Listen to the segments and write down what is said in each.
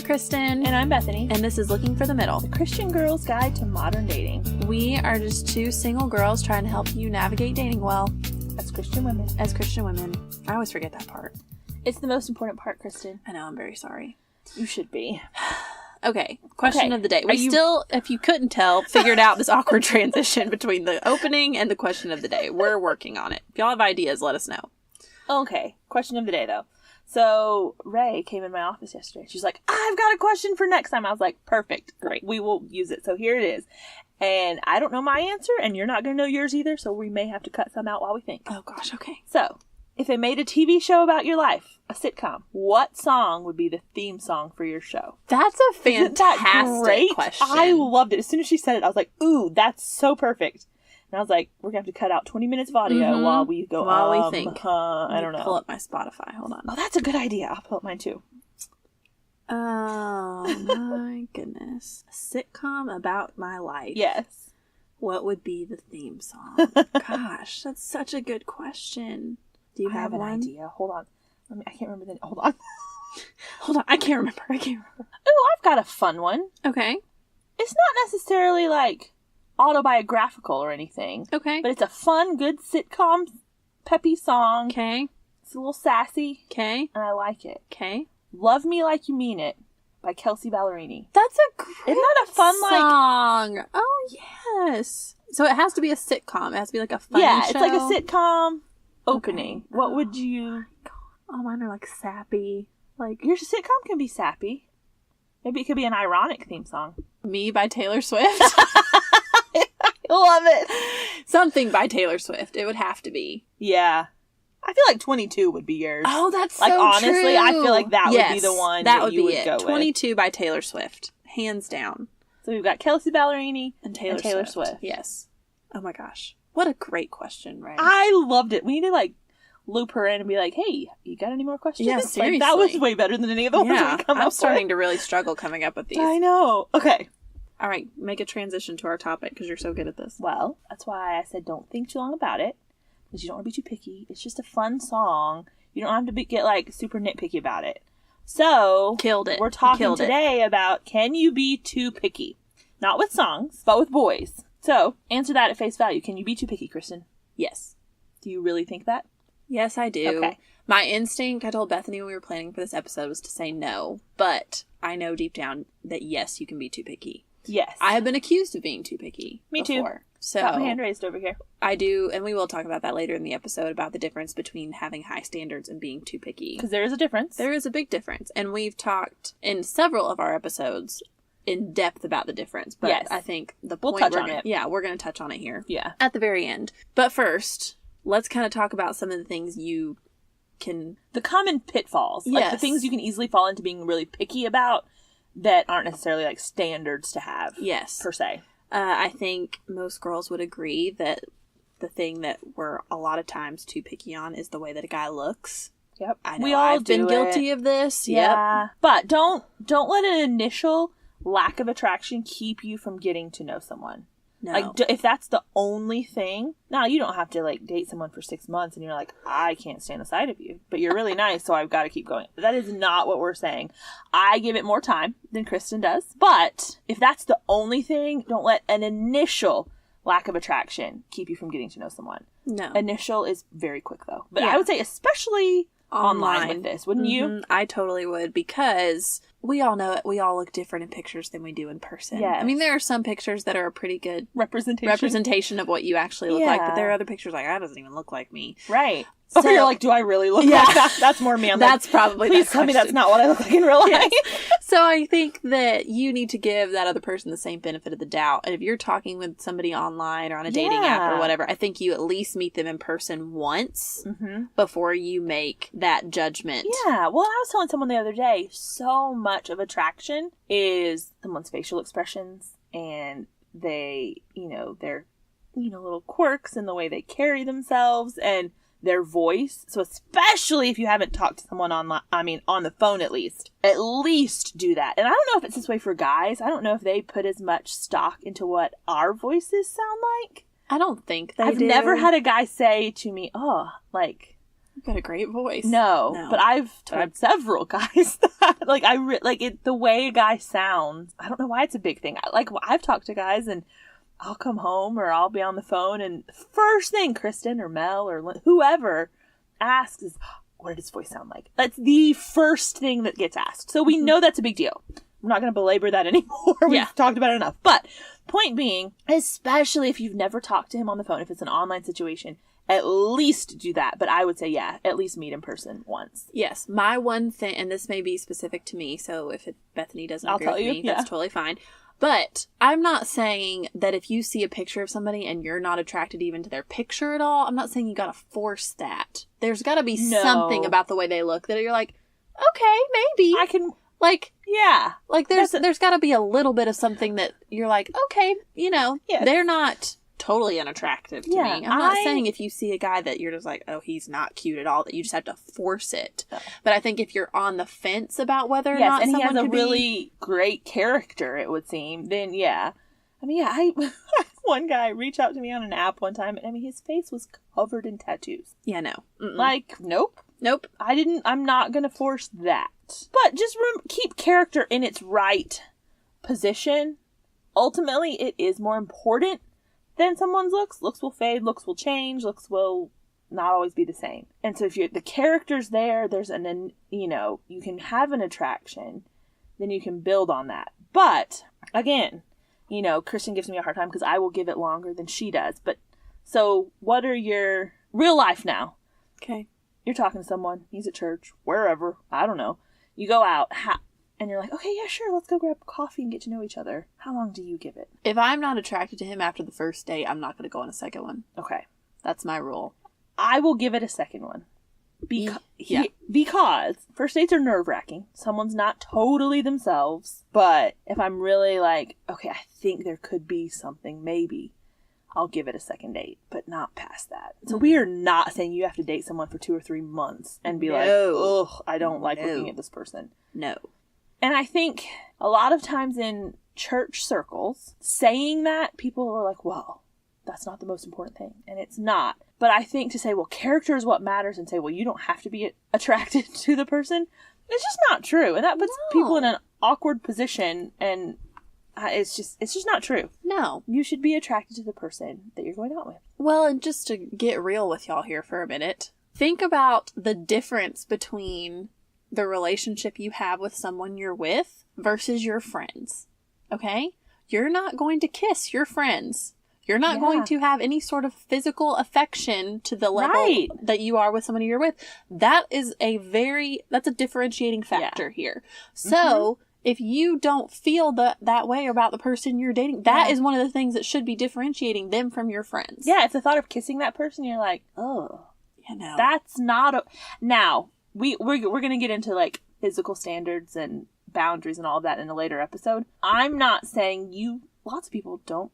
Kristen. And I'm Bethany. And this is Looking for the Middle, The Christian Girl's Guide to Modern Dating. We are just two single girls trying to help you navigate dating well. As Christian women. As Christian women. I always forget that part. It's the most important part, Kristen. I know, I'm very sorry. You should be. Okay, question of the day. We still, if you couldn't tell, figured out this awkward transition between the opening and the question of the day. We're working on it. If y'all have ideas, let us know. Okay, question of the day, though. So, Ray came in my office yesterday. She's like, I've got a question for next time. I was like, perfect. Great. We will use it. So here it is. And I don't know my answer, and you're not going to know yours either, so we may have to cut some out while we think. Oh, gosh, okay. So, if they made a TV show about your life, a sitcom, what song would be the theme song for your show? That's a fantastic question. I loved it. As soon as she said it, I was like, ooh, that's so perfect. And I was like, we're going to have to cut out 20 minutes of audio while we go, we think. I don't know. Pull up my Spotify. Hold on. Oh, that's a good idea. I'll pull up mine too. Oh, my goodness. A sitcom about my life. Yes. What would be the theme song? Gosh, that's such a good question. Do you have an one? idea? Hold on. I can't remember the... Hold on. Hold on. I can't remember. Ooh, I've got a fun one. Okay. It's not necessarily like autobiographical or anything. Okay. But it's a fun, good sitcom, peppy song. Okay. It's a little sassy. Okay. And I like it. Okay. Love Me Like You Mean It by Kelsey Ballerini. That's a great Isn't that a fun song? Oh, yes. So it has to be a sitcom. It has to be like a funny show. It's like a sitcom opening. Okay. What would you... Oh, mine are like sappy. Like, your sitcom can be sappy. Maybe it could be an ironic theme song. Me by Taylor Swift. Love it. Something by Taylor Swift. It would have to be. Yeah. I feel like 22 would be yours. Oh, that's like, so honestly, true. I feel like that would be the one that you would go with. 22 by Taylor Swift. Hands down. So we've got Kelsey Ballerini and Taylor Swift. Yes. Oh my gosh. What a great question, Ray. I loved it. We need to loop her in and be like, hey, you got any more questions? Yeah, seriously. That was way better than any of the ones we come up with. I'm starting to really struggle coming up with these. I know. Okay. All right, make a transition to our topic because you're so good at this. Well, that's why I said don't think too long about it because you don't want to be too picky. It's just a fun song. You don't have to get super nitpicky about it. So, killed it. We're talking today about can you be too picky? Not with songs, but with boys. So, answer that at face value. Can you be too picky, Kristen? Yes. Do you really think that? Yes, I do. Okay. My instinct, I told Bethany when we were planning for this episode, was to say no. But I know deep down that yes, you can be too picky. Yes. I have been accused of being too picky. Me before. too. So got my hand raised over here. I do, and we will talk about that later in the episode about the difference between having high standards and being too picky. Because there is a difference. There is a big difference. And we've talked in several of our episodes in depth about the difference. But yes. I think the point we'll touch on it. Yeah, we're going to touch on it here. Yeah. At the very end. But first, let's kind of talk about some of the things you can... The common pitfalls. Yes. Like the things you can easily fall into being really picky about that aren't necessarily standards to have. Yes. Per se. I think most girls would agree that the thing that we're a lot of times too picky on is the way that a guy looks. Yep. I know I've been guilty of this. Yeah. Yep. But don't let an initial lack of attraction keep you from getting to know someone. No. If that's the only thing, now you don't have to date someone for 6 months and you're like, I can't stand the sight of you, but you're really nice, so I've got to keep going. That is not what we're saying. I give it more time than Kristen does, but if that's the only thing, don't let an initial lack of attraction keep you from getting to know someone. No. Initial is very quick though, but yeah. I would say especially online with this, wouldn't you? I totally would, because we all know it. We all look different in pictures than we do in person. Yes. I mean, there are some pictures that are a pretty good representation of what you actually look like, but there are other pictures that doesn't even look like me. Right. So you're like, do I really look like that? That's more me. That's probably please tell me that's not what I look like in real life. Yes. So I think that you need to give that other person the same benefit of the doubt. And if you're talking with somebody online or on a dating app or whatever, I think you at least meet them in person once before you make that judgment. Yeah. Well, I was telling someone the other day, so much of attraction is someone's facial expressions and their little quirks and the way they carry themselves and their voice. So especially if you haven't talked to someone online, on the phone at least do that. And I don't know if it's this way for guys. I don't know if they put as much stock into what our voices sound like. I don't think they I've do. never had a guy say to me, You've got a great voice. No. But I've told several guys that. The way a guy sounds, I don't know why it's a big thing. I've talked to guys and I'll come home or I'll be on the phone and first thing Kristen or Mel or whoever asks is, what did his voice sound like? That's the first thing that gets asked. So we know that's a big deal. I'm not going to belabor that anymore. We've talked about it enough. But point being, especially if you've never talked to him on the phone, if it's an online situation, at least do that. But I would say, at least meet in person once. Yes. My one thing, and this may be specific to me, so if Bethany doesn't agree with me, that's totally fine. But I'm not saying that if you see a picture of somebody and you're not attracted even to their picture at all, I'm not saying you gotta force that. There's gotta be something about the way they look that you're like, okay, maybe. I can... there's gotta be a little bit of something that you're like, okay, they're not totally unattractive to me. I'm not saying if you see a guy that you're just like, oh, he's not cute at all, that you just have to force it. No. But I think if you're on the fence about whether or not someone he has a really great character, it would seem, then I one guy reached out to me on an app one time, and his face was covered in tattoos. Yeah, no. Nope. I'm not gonna force that. But just keep character in its right position. Ultimately, it is more important than someone's looks. Looks will fade, looks will change, looks will not always be the same. And so if the character's there, there's you can have an attraction, then you can build on that. But, again, Kristen gives me a hard time because I will give it longer than she does. But, so, what are your real life now? Okay. You're talking to someone, he's at church, wherever, I don't know. You go out, and you're like, okay, yeah, sure, let's go grab coffee and get to know each other. How long do you give it? If I'm not attracted to him after the first date, I'm not going to go on a second one. Okay. That's my rule. I will give it a second one. Because first dates are nerve-wracking. Someone's not totally themselves. But if I'm really like, okay, I think there could be something, maybe, I'll give it a second date, but not past that. So we are not saying you have to date someone for 2 or 3 months and be like, ugh, I don't like looking at this person. No. And I think a lot of times in church circles, saying that, people are like, well, that's not the most important thing. And it's not. But I think to say, well, character is what matters, and say, well, you don't have to be attracted to the person, it's just not true. And that puts people in an awkward position, and it's just not true. No. You should be attracted to the person that you're going out with. Well, and just to get real with y'all here for a minute, think about the difference between the relationship you have with someone you're with versus your friends. Okay? You're not going to kiss your friends. You're not going to have any sort of physical affection to the level that you are with somebody you're with. That's a differentiating factor here. So, if you don't feel that way about the person you're dating, that is one of the things that should be differentiating them from your friends. Yeah, if the thought of kissing that person, you're like, oh, no. That's not Now, we're going to get into like physical standards and boundaries and all of that in a later episode. I'm not saying lots of people don't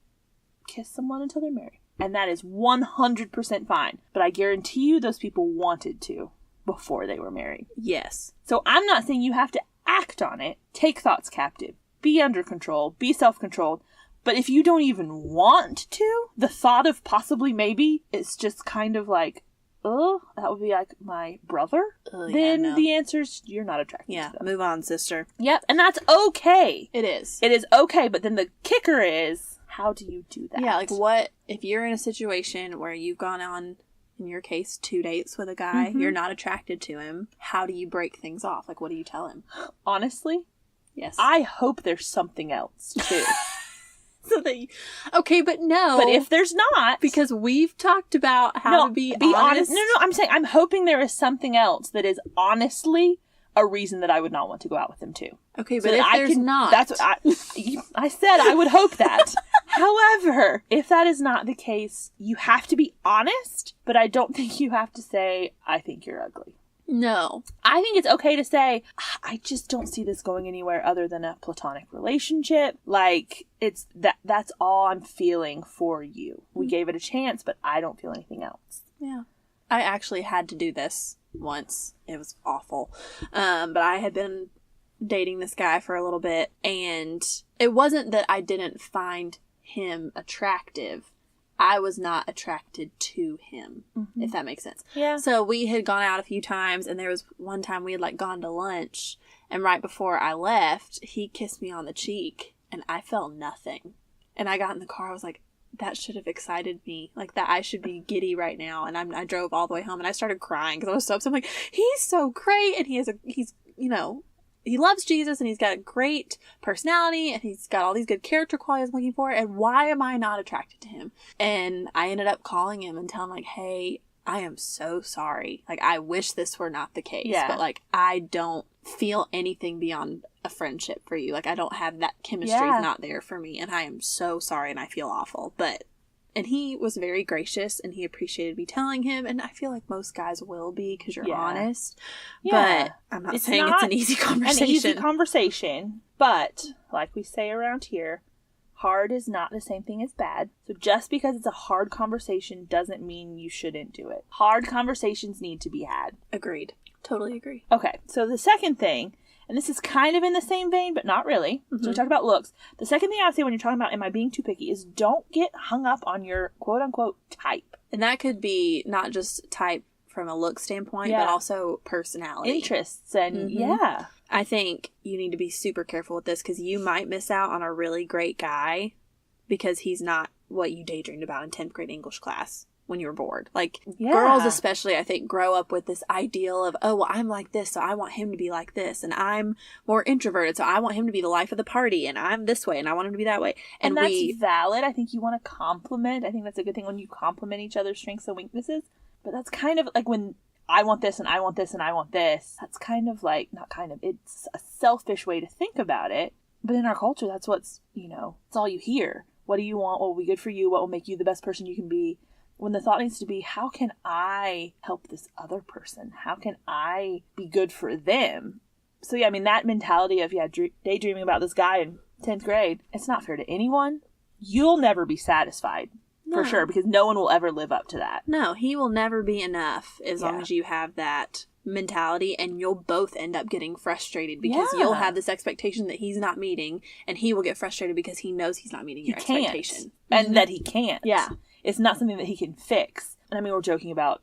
kiss someone until they're married. And that is 100% fine. But I guarantee you those people wanted to before they were married. Yes. So I'm not saying you have to act on it. Take thoughts captive. Be under control. Be self-controlled. But if you don't even want to, the thought of possibly maybe is just kind of like, oh, that would be like my brother. Then the answer is you're not attracted to them. Move on, sister. Yep. And that's okay. It is. It is okay. But then the kicker is, how do you do that? Yeah, like what if you're in a situation where you've gone on, in your case, 2 dates with a guy, you're not attracted to him, how do you break things off? Like, what do you tell him? Honestly? Yes. I hope there's something else, too. Okay, but no. But if there's not... Because we've talked about how to be honest. No, I'm saying I'm hoping there is something else that is honestly a reason that I would not want to go out with him, too. Okay, but if there's not... That's what I said I would hope that. However, if that is not the case, you have to be honest, but I don't think you have to say, I think you're ugly. No. I think it's okay to say, I just don't see this going anywhere other than a platonic relationship. Like, it's that's all I'm feeling for you. We gave it a chance, but I don't feel anything else. Yeah. I actually had to do this once. It was awful. But I had been dating this guy for a little bit, and it wasn't that I didn't find him attractive. I was not attracted to him, if that makes sense. Yeah. So we had gone out a few times, and there was one time we had like gone to lunch, and right before I left, he kissed me on the cheek, and I felt nothing. And I got in the car, I was like, that should have excited me. Like, that I should be giddy right now. And I drove all the way home, and I started crying because I was so upset. I'm like, he's so great, and he's you know, he loves Jesus, and he's got a great personality, and he's got all these good character qualities I'm looking for, and why am I not attracted to him? And I ended up calling him and telling him, like, hey, I am so sorry. Like, I wish this were not the case, but, like, I don't feel anything beyond a friendship for you. Like, I don't have that chemistry is not there for me, and I am so sorry, and I feel awful. And he was very gracious, and he appreciated me telling him, and I feel like most guys will be because you're honest. Yeah. But I'm not saying it's an easy conversation. An easy conversation, but like we say around here, hard is not the same thing as bad. So just because it's a hard conversation doesn't mean you shouldn't do it. Hard conversations need to be had. Agreed. Totally agree. Okay, so the second thing, and this is kind of in the same vein, but not really. So we talked about looks. The second thing I would say when you're talking about am I being too picky is don't get hung up on your quote-unquote type. And that could be not just type from a look standpoint, but also personality. Interests and, I think you need to be super careful with this because you might miss out on a really great guy because he's not what you daydreamed about in 10th grade English class when you were bored. Like, girls especially, I think, grow up with this ideal of, oh, well, I'm like this, so I want him to be like this, and I'm more introverted, so I want him to be the life of the party, and I'm this way, and I want him to be that way. And that's valid. I think you want to compliment. I think that's a good thing when you compliment each other's strengths and weaknesses. But that's kind of like when I want this, and I want this, and I want this. That's kind of like, not kind of, it's a selfish way to think about it. But in our culture, that's what's, it's all you hear. What do you want? What will be good for you? What will make you the best person you can be? When the thought needs to be, how can I help this other person? How can I be good for them? So yeah, I mean, that mentality of, daydreaming about this guy in 10th grade, it's not fair to anyone. You'll never be satisfied, for sure, because no one will ever live up to that. No, he will never be enough as long as you have that mentality, and you'll both end up getting frustrated because you'll have this expectation that he's not meeting, and he will get frustrated because he knows he's not meeting your expectation. And that he can't. Yeah. It's not something that he can fix. And I mean, we're joking about,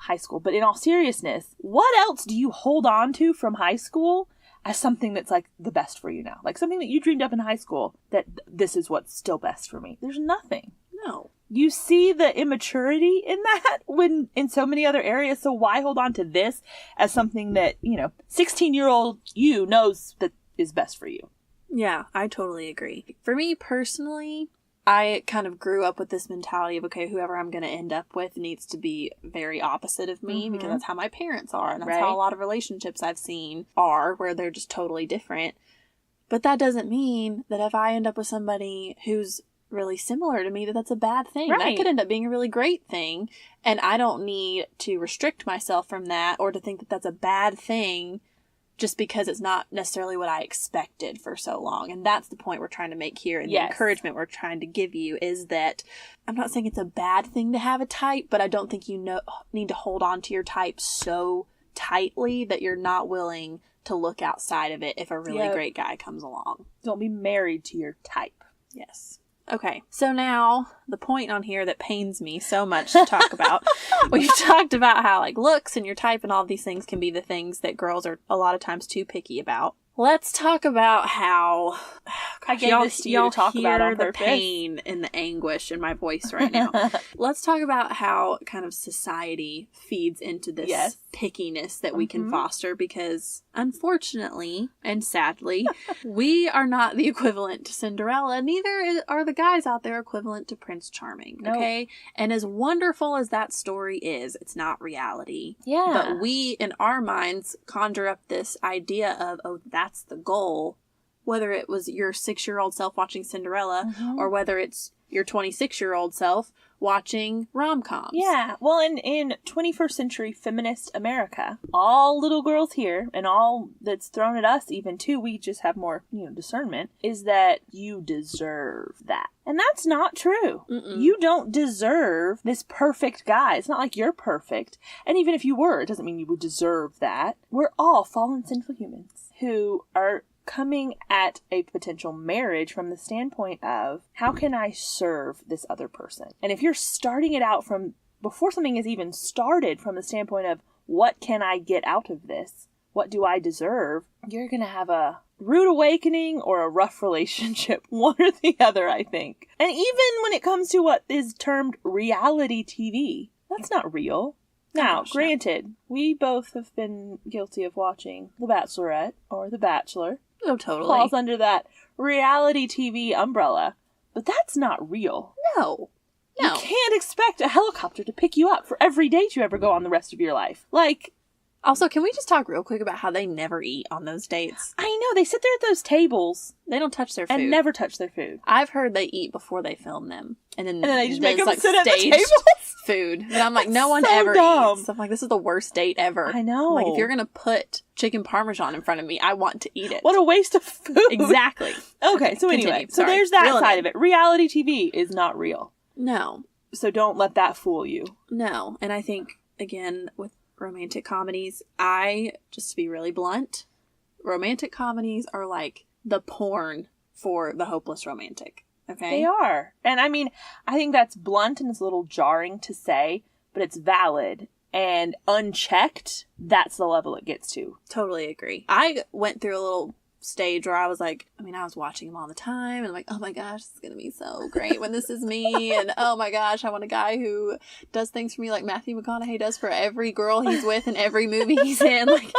high school. But in all seriousness, what else do you hold on to from high school as something that's like the best for you now? Like something that you dreamed up in high school that this is what's still best for me. There's nothing. No. You see the immaturity in that when in so many other areas. So why hold on to this as something that, 16-year-old you knows that is best for you? Yeah, I totally agree. For me personally, I kind of grew up with this mentality of, okay, whoever I'm going to end up with needs to be very opposite of me because that's how my parents are. And that's how a lot of relationships I've seen are, where they're just totally different. But that doesn't mean that if I end up with somebody who's really similar to me, that's a bad thing. That could end up being a really great thing. And I don't need to restrict myself from that or to think that that's a bad thing just because it's not necessarily what I expected for so long. And that's the point we're trying to make here. And the encouragement we're trying to give you is that I'm not saying it's a bad thing to have a type, but I don't think you need to hold on to your type so tightly that you're not willing to look outside of it if a really great guy comes along. Don't be married to your type. Yes. Okay, so now the point on here that pains me so much to talk about. We've talked about how looks and your type and all these things can be the things that girls are a lot of times too picky about. Let's talk about how I gave this to you to talk about on purpose. The pain and the anguish in my voice right now. Let's talk about how kind of society feeds into this pickiness that we can foster because unfortunately and sadly, we are not the equivalent to Cinderella. Neither are the guys out there equivalent to Prince Charming. Okay? And as wonderful as that story is, it's not reality. Yeah. But we, in our minds, conjure up this idea of, oh, that's the goal. Whether it was your 6-year-old self watching Cinderella or whether it's your 26-year-old self watching rom-coms. Yeah. Well, in 21st century feminist America, all little girls here and all that's thrown at us even too, we just have more, discernment, is that you deserve that. And that's not true. You don't deserve this perfect guy. It's not like you're perfect. And even if you were, it doesn't mean you would deserve that. We're all fallen sinful humans who are coming at a potential marriage from the standpoint of, how can I serve this other person? And if you're starting it out from before something is even started, from the standpoint of, what can I get out of this? What do I deserve? You're going to have a rude awakening or a rough relationship, one or the other, I think. And even when it comes to what is termed reality TV, that's not real. Now, granted, we both have been guilty of watching The Bachelorette or The Bachelor. Oh, totally. Falls under that reality TV umbrella. But that's not real. No. You can't expect a helicopter to pick you up for every date you ever go on the rest of your life. Like, also, can we just talk real quick about how they never eat on those dates? I know, they sit there at those tables. They don't touch their food. And never touch their food. I've heard they eat before they film them. And then they just make them like sit at the staged tables? food. And I'm like, That's no one so ever dumb. eats. I'm like, this is the worst date ever. I know. I'm like, if you're going to put chicken parmesan in front of me, I want to eat it. What a waste of food. Exactly. Okay, so anyway. So there's that side of it. Reality TV is not real. No. So don't let that fool you. No. And I think, again, with romantic comedies, just to be really blunt, romantic comedies are like the porn for the hopeless romantic. Okay? They are. And I mean, I think that's blunt and it's a little jarring to say, but it's valid. And unchecked, that's the level it gets to. Totally agree. I went through a little stage where I was like, I was watching them all the time, and I'm like, oh my gosh, it's gonna be so great when this is me, and oh my gosh, I want a guy who does things for me like Matthew McConaughey does for every girl he's with in every movie he's in, like,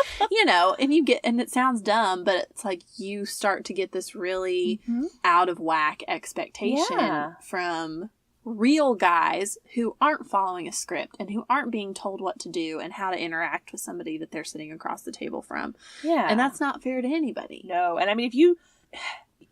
and it sounds dumb, but it's like you start to get this really out of whack expectation from real guys who aren't following a script and who aren't being told what to do and how to interact with somebody that they're sitting across the table from. Yeah. And that's not fair to anybody. No. And I mean,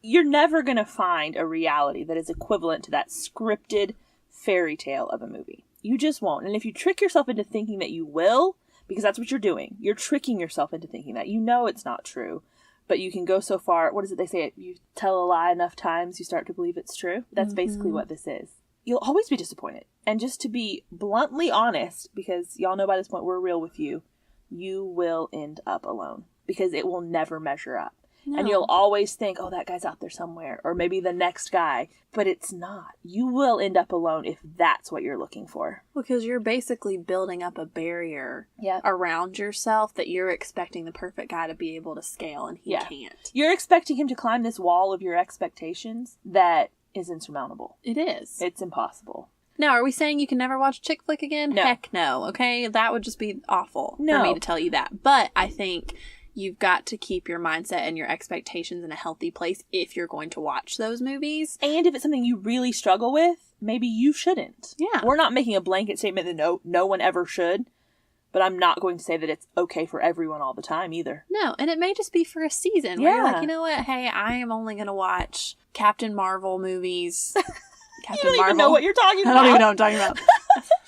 you're never going to find a reality that is equivalent to that scripted fairy tale of a movie. You just won't. And if you trick yourself into thinking that you will, because that's what you're doing, you're tricking yourself into thinking that. You know it's not true. But you can go so far. What is it they say? You tell a lie enough times, you start to believe it's true. That's basically what this is. You'll always be disappointed. And just to be bluntly honest, because y'all know by this point we're real with you, you will end up alone. Because it will never measure up. No. And you'll always think, oh, that guy's out there somewhere. Or maybe the next guy. But it's not. You will end up alone if that's what you're looking for. Because you're basically building up a barrier around yourself that you're expecting the perfect guy to be able to scale, and he can't. You're expecting him to climb this wall of your expectations that is insurmountable. It is. It's impossible. Now, are we saying you can never watch chick flick again? No. Heck no, okay? That would just be awful for me to tell you that. But I think you've got to keep your mindset and your expectations in a healthy place if you're going to watch those movies. And if it's something you really struggle with, maybe you shouldn't. Yeah. We're not making a blanket statement that no one ever should. But I'm not going to say that it's okay for everyone all the time either. No, and it may just be for a season where you're like, you know what? Hey, I am only going to watch Captain Marvel movies. Captain Marvel. Even know what you're talking about. I don't even know what I'm talking about.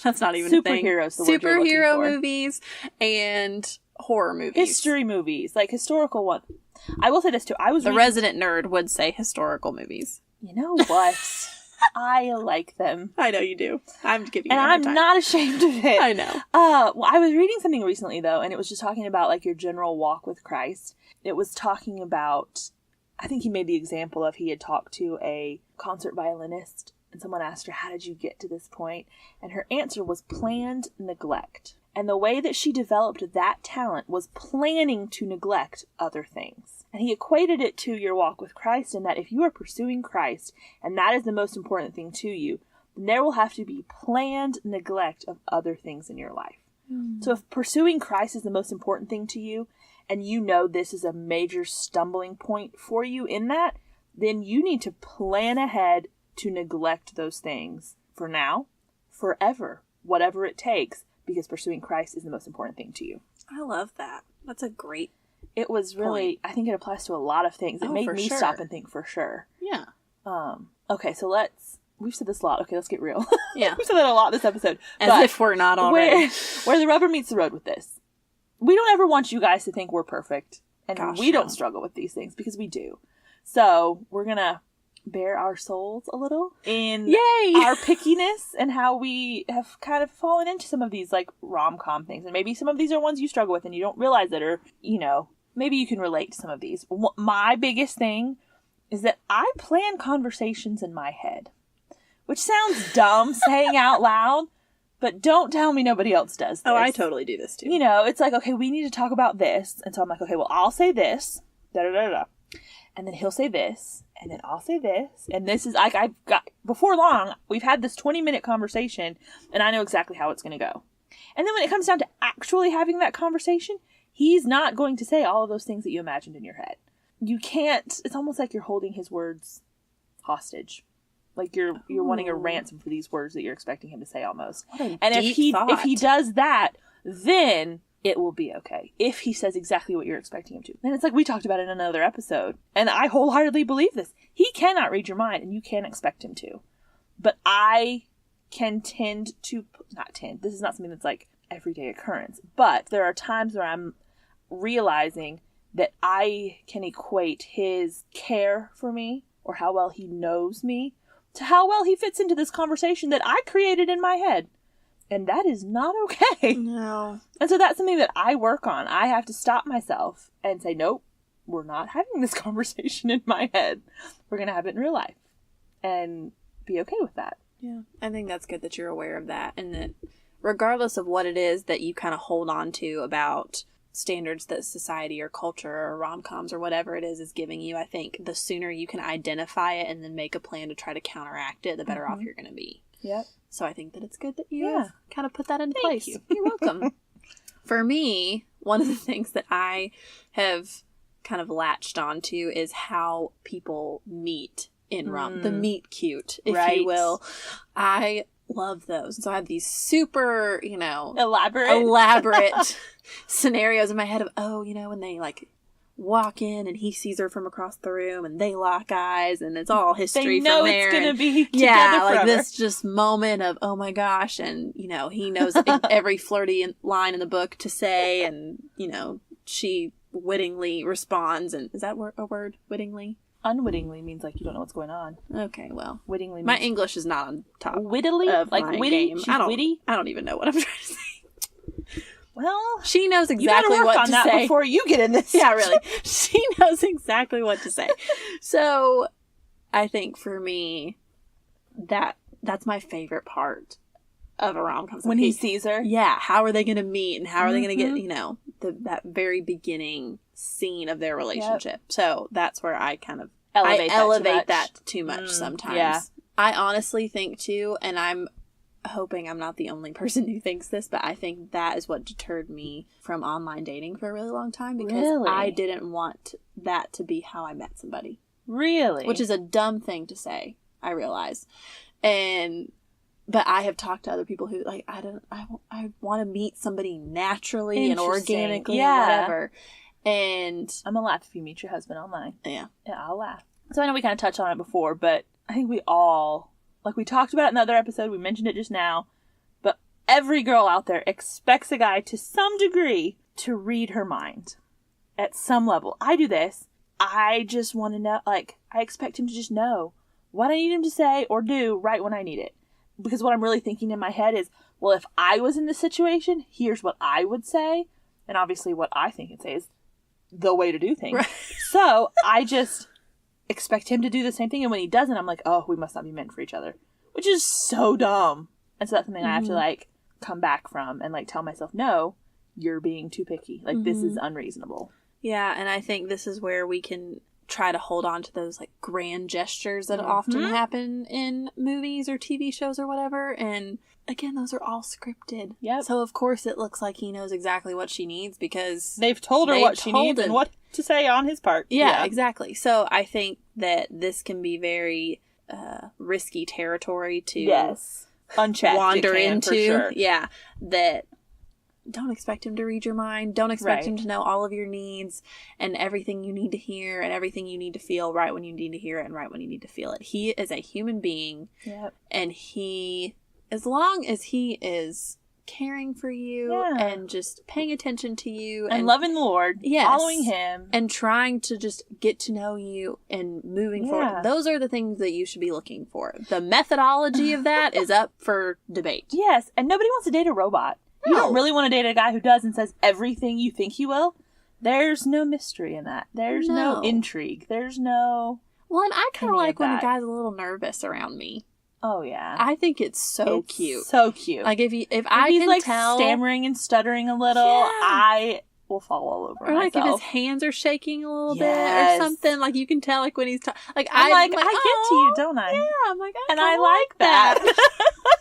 That's not even a thing. Superhero movies and horror movies. History movies, like historical ones. I will say this too. The resident nerd would say historical movies. You know what? I like them. I know you do. I'm giving you a hard time. And I'm not ashamed of it. I know. Well, I was reading something recently, though, and it was just talking about, like, your general walk with Christ. It was talking about, I think he made the example of he had talked to a concert violinist, and someone asked her, how did you get to this point? And her answer was planned neglect. And the way that she developed that talent was planning to neglect other things. And he equated it to your walk with Christ in that if you are pursuing Christ, and that is the most important thing to you, then there will have to be planned neglect of other things in your life. So if pursuing Christ is the most important thing to you, and you know this is a major stumbling point for you in that, then you need to plan ahead to neglect those things for now, forever, whatever it takes. Because pursuing Christ is the most important thing to you. I love that. That's a great It was really, I think it applies to a lot of things. It made me stop and think for sure. Yeah. Okay, so we've said this a lot. Okay, let's get real. Yeah. We've said that a lot this episode. As if we're not already. Where the rubber meets the road with this. We don't ever want you guys to think we're perfect. And we don't struggle with these things because we do. So we're going to bare our souls a little in our pickiness and how we have kind of fallen into some of these like rom-com things, and maybe some of these are ones you struggle with and you don't realize it, or maybe you can relate to some of these. My biggest thing is that I plan conversations in my head, which sounds dumb saying out loud, but don't tell me nobody else does this. Oh, I totally do this too. You know, it's like, okay, we need to talk about this. And so I'm like, okay, well, I'll say this, da-da-da-da. And then he'll say this, and then I'll say this. And this is, like, I've got, before long, we've had this 20-minute conversation, and I know exactly how it's going to go. And then when it comes down to actually having that conversation, he's not going to say all of those things that you imagined in your head. You can't, it's almost like you're holding his words hostage. Like you're wanting a ransom for these words that you're expecting him to say almost. And if he does that, then it will be okay. If he says exactly what you're expecting him to. And it's like we talked about in another episode. And I wholeheartedly believe this. He cannot read your mind, and you can't expect him to. But I can tend to, this is not something that's like everyday occurrence. But there are times where I'm realizing that I can equate his care for me, or how well he knows me, to how well he fits into this conversation that I created in my head. And that is not okay. No. And so that's something that I work on. I have to stop myself and say, nope, we're not having this conversation in my head. We're going to have it in real life. And be okay with that. Yeah. I think that's good that you're aware of that. And that regardless of what it is that you kind of hold on to about standards that society or culture or rom-coms or whatever it is giving you, I think the sooner you can identify it and then make a plan to try to counteract it, the better off you're going to be. Yep. So I think that it's good that you kind of put that into place. You. You're welcome. For me, one of the things that I have kind of latched onto is how people meet in the meet cute, if you will. I love those. And so I have these super, elaborate scenarios in my head of, when they like walk in and he sees her from across the room and they lock eyes and it's all history from there. They know it's going to be together forever. Like this just moment of, oh my gosh. And, he knows every flirty line in the book to say and, she wittingly responds. And is that a word? Wittingly? Unwittingly means like you don't know what's going on. Okay, well. Wittingly means... My English is not on top. Wittily? Like witty? Game. She's witty? I don't even know what I'm trying to say. Well, she knows exactly you what on to that say before you get in this. Yeah, really. She knows exactly what to say. So, I think for me, that's my favorite part of a rom-com. When he sees her? Yeah. How are they going to meet and how are they going to get, that very beginning scene of their relationship. Yep. So, that's where I kind of elevate that too much sometimes. Yeah. I honestly think too, and I'm hoping I'm not the only person who thinks this, but I think that is what deterred me from online dating for a really long time because I didn't want that to be how I met somebody. Really? Which is a dumb thing to say, I realize. But I have talked to other people who like, I want to meet somebody naturally and organically and whatever. And I'm gonna laugh if you meet your husband online. Yeah. Yeah, I'll laugh. So I know we kind of touched on it before, but I think we all, like we talked about it in another episode, we mentioned it just now, but every girl out there expects a guy to some degree to read her mind at some level. I do this. I just want to know, like, I expect him to just know what I need him to say or do right when I need it. Because what I'm really thinking in my head is, well, if I was in this situation, here's what I would say. And obviously what I think and say is the way to do things. Right. So I just expect him to do the same thing, and when he doesn't, I'm like, oh, we must not be meant for each other, which is so dumb. And so that's something I have to like come back from and like tell myself, no, you're being too picky, like this is unreasonable. Yeah. And I think this is where we can try to hold on to those like grand gestures that often happen in movies or TV shows or whatever, and again, those are all scripted. Yep. So of course it looks like he knows exactly what she needs because they've told her what she needs and what to say on his part. Yeah, exactly. So I think that this can be very risky territory to unchecked wander into. For sure. Yeah, that don't expect him to read your mind. Don't expect him to know all of your needs and everything you need to hear and everything you need to feel right when you need to hear it and right when you need to feel it. He is a human being, and he, as long as he is caring for you and just paying attention to you and loving the Lord, following him and trying to just get to know you and moving forward, those are the things that you should be looking for. The methodology of that is up for debate. Yes, and nobody wants to date a robot. No. You don't really want to date a guy who does and says everything you think he will. There's no mystery in that. There's no intrigue. There's no... Well, and I kind of like when a guy's a little nervous around me. Oh, yeah. I think it's so cute. So cute. Like, if I he's can like tell... stammering and stuttering a little, I will fall all over or like myself. if his hands are shaking a little bit or something, like you can tell like when he's like I'm like, I get to you, don't I? Yeah, I'm like, and I like that.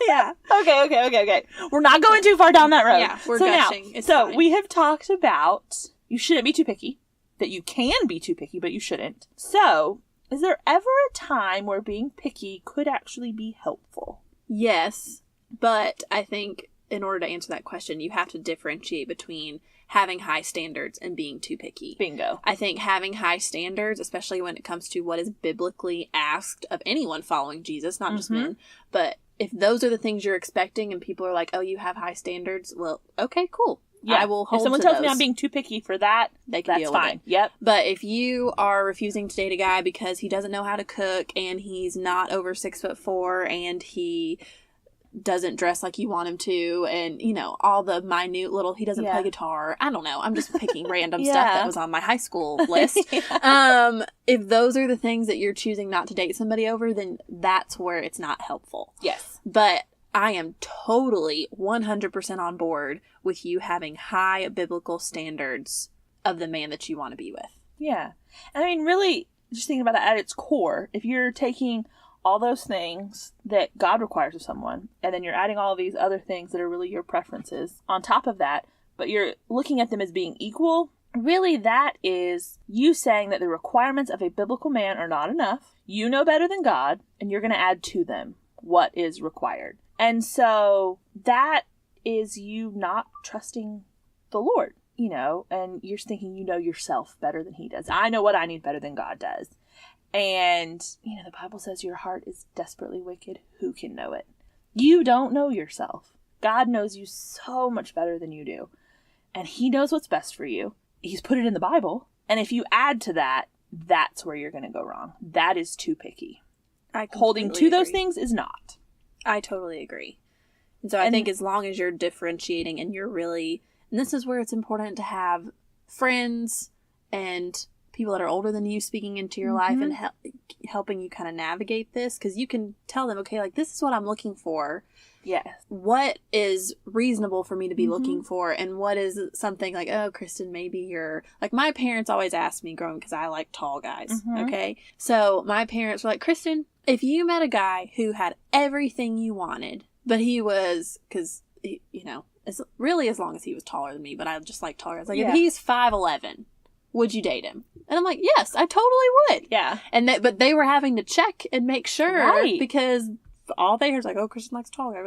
Yeah. Okay. We're not going too far down that road. Yeah, we're gushing. Now, so we have talked about you shouldn't be too picky, that you can be too picky, but you shouldn't. So, is there ever a time where being picky could actually be helpful? Yes, but I think in order to answer that question, you have to differentiate between having high standards and being too picky. Bingo. I think having high standards, especially when it comes to what is biblically asked of anyone following Jesus, not just men, but if those are the things you're expecting and people are like, oh, you have high standards, well, okay, cool. Yeah. I will hold if someone to tells those. me I'm being too picky for that, they can that's fine. Yep. But if you are refusing to date a guy because he doesn't know how to cook and he's not over 6'4" and he doesn't dress like you want him to, and you know all the minute little, he doesn't play guitar, I don't know, I'm just picking random stuff that was on my high school list. If those are the things that you're choosing not to date somebody over, then that's where it's not helpful. Yes. But I am totally 100% on board with you having high biblical standards of the man that you want to be with. Yeah. And I mean, really, just thinking about that at its core, if you're taking all those things that God requires of someone, and then you're adding all these other things that are really your preferences on top of that, but you're looking at them as being equal, really that is you saying that the requirements of a biblical man are not enough. You know better than God, and you're going to add to them what is required. And so that is you not trusting the Lord, you know, and you're thinking you know yourself better than he does. I know what I need better than God does. And, you know, the Bible says your heart is desperately wicked. Who can know it? You don't know yourself. God knows you so much better than you do. And he knows what's best for you. He's put it in the Bible. And if you add to that, that's where you're going to go wrong. That is too picky. Holding to those things is not. I totally agree. And so I think as long as you're differentiating and you're really, and this is where it's important to have friends and people that are older than you speaking into your life and helping you kind of navigate this, because you can tell them, okay, like this is what I'm looking for. Yes. What is reasonable for me to be looking for, and what is something like, oh, Kristen, maybe you're like, my parents always asked me growing, because I like tall guys. Okay. So my parents were like, Kristen, if you met a guy who had everything you wanted, but he was, because, you know, it's really as long as he was taller than me, but I just like taller guys. Like if he's 5'11", would you date him? And I'm like, yes, I totally would. Yeah. And but they were having to check and make sure, because all they heard is like, oh, Kristen likes tall guys.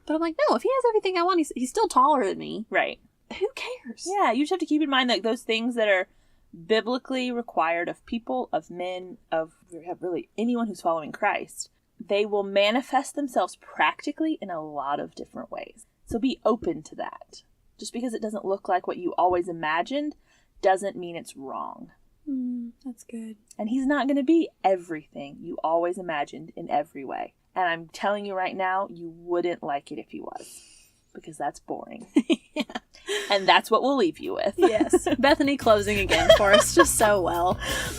But I'm like, no, if he has everything I want, he's still taller than me. Right. Who cares? Yeah, you just have to keep in mind that those things that are biblically required of people, of men, of really anyone who's following Christ, they will manifest themselves practically in a lot of different ways. So be open to that. Just because it doesn't look like what you always imagined doesn't mean it's wrong. That's good. And he's not going to be everything you always imagined in every way. And I'm telling you right now, you wouldn't like it if he was. Because that's boring. Yeah. And that's what we'll leave you with. Yes. Bethany closing again for us just so well.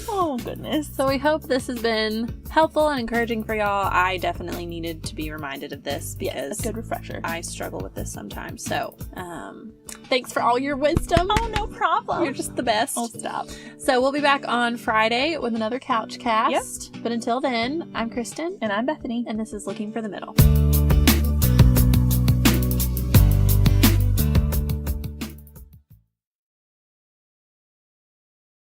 Oh, goodness. So we hope this has been helpful and encouraging for y'all. I definitely needed to be reminded of this because a good refresher. I struggle with this sometimes. So, thanks for all your wisdom. Oh, no problem. You're just the best. Oh, stop. So we'll be back on Friday with another Couch Cast. Yep. But until then, I'm Kristen. And I'm Bethany. And this is Looking for the Middle.